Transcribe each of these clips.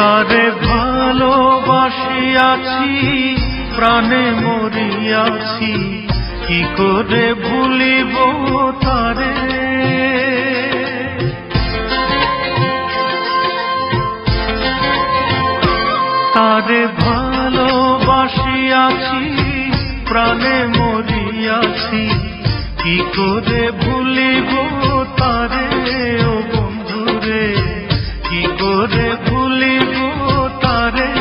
তারে ভালোবাসিয়াছি প্রাণে মরিয়াছি কি করে ভুলিব তারে। তারে ভালোবাসিয়াছি প্রাণে মরিয়াছি কি করে ভুলিব তারে। ও বন্ধুরে কি করে ভুলিব তারে।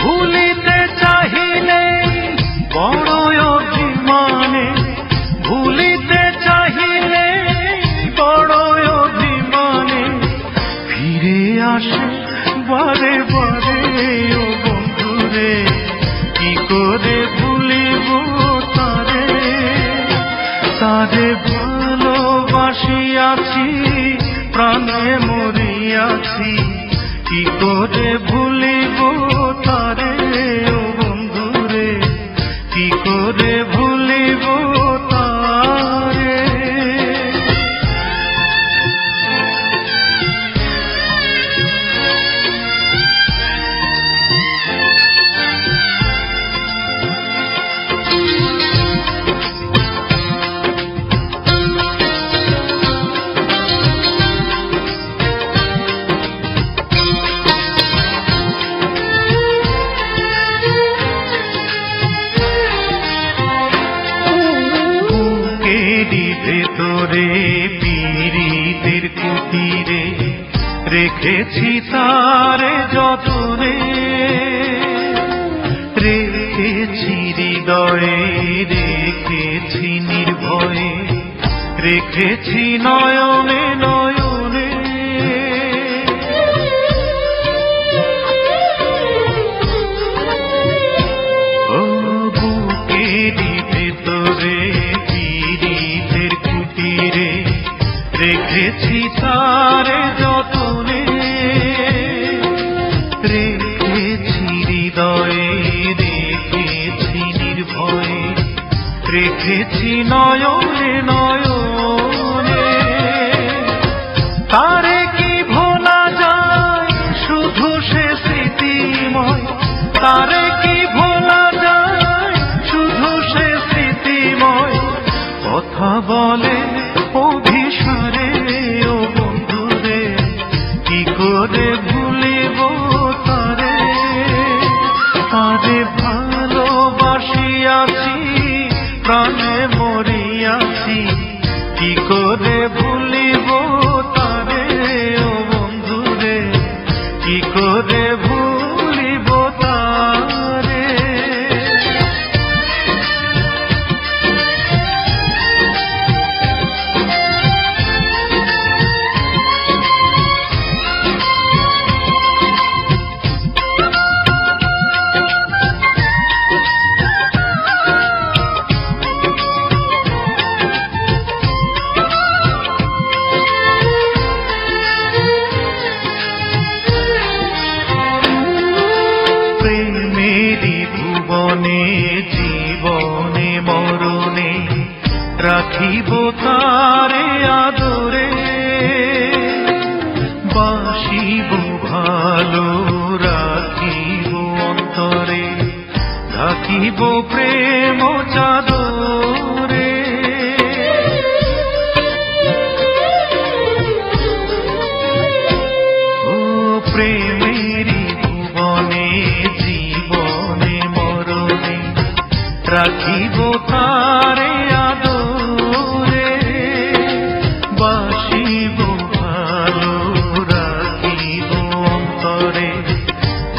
ভুলিতে চাহিলে বড় অভিমানে, ভুলিতে চাহিলে বড় অভিমানে ফিরে আসে বারে বারে। ও বন্ধুরে কি করে ভুলিব তারে। তারে ভালোবাসিয়াছি প্রাণে মরিয়াছি কি করে ভুলিব তারে। ও বন্ধুরে কি করে ভুলিব তারে। ভেতরে পীড়িতের কুটিরে রেখেছি তারে যতনে, রেখেছি হৃদয়ে রেখেছি নির্ভয়ে, রেখেছি নয়নে নয়নে। ও বুকেরই ভেতরে রেখেছি তারে যতনে, রেখেছি হৃদয়ে রেখেছি নির্ভয়ে, রেখেছি নয়নে নয়নে। তারে কি ভোলা যায় শুধু সে স্মৃতিময়, তারে কি ভোলা যায় শুধু সে স্মৃতিময়। কথা বলে অভিসারে। ও বন্ধুরে কি করে ভুলিব তারে। তারে ভালোবাসিয়াছি প্রাণে মরিয়াছি কি করে ভুলিব তারে। ও বন্ধুরে কি করে ভুলিব তারে। জীবনে মরণে রাখিব তারে আদরে, বাসিব ভালো রাখিব অন্তরে, রাখিব প্রেম চাদরে। ও প্রেমেরই ভুবনে জীবনে মরণে রাখিব তারে আদরে, বাসিব ভালো রাখিব অন্তরে,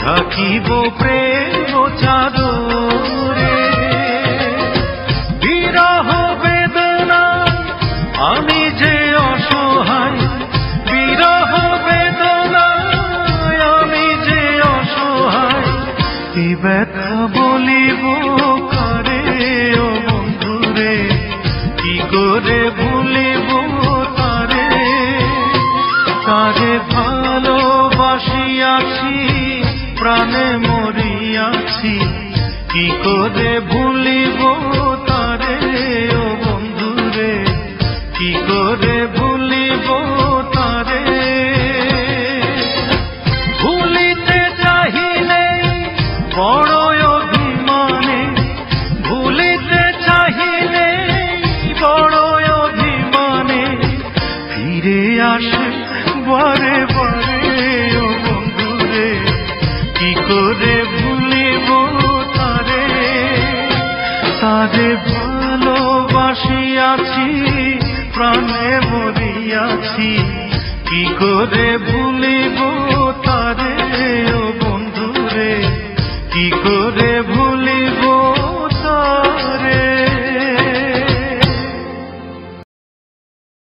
রাখিব প্রেম চাদরে। বিরহ বেদনা আমি যে অসহায়, বিরহ বেদনা আমি যে অসহায়, এই ব্যথা বলিব কারে। ও বন্ধুরে কি করে ভুলিব তারে। তারে ভালোবাসিয়াছি প্রাণে মরিয়াছি কি করে ভুলিব তারে। ও বন্ধুরে কি করে ভুলিব তারে। আসে বারে বারে ও বন্ধুরে, কি করে ভুলিব তারে। তারে ভালোবাসিয়াছি, প্রাণে মরিয়াছি, কি করে ভুলিব তারে ও বন্ধুরে, কি করে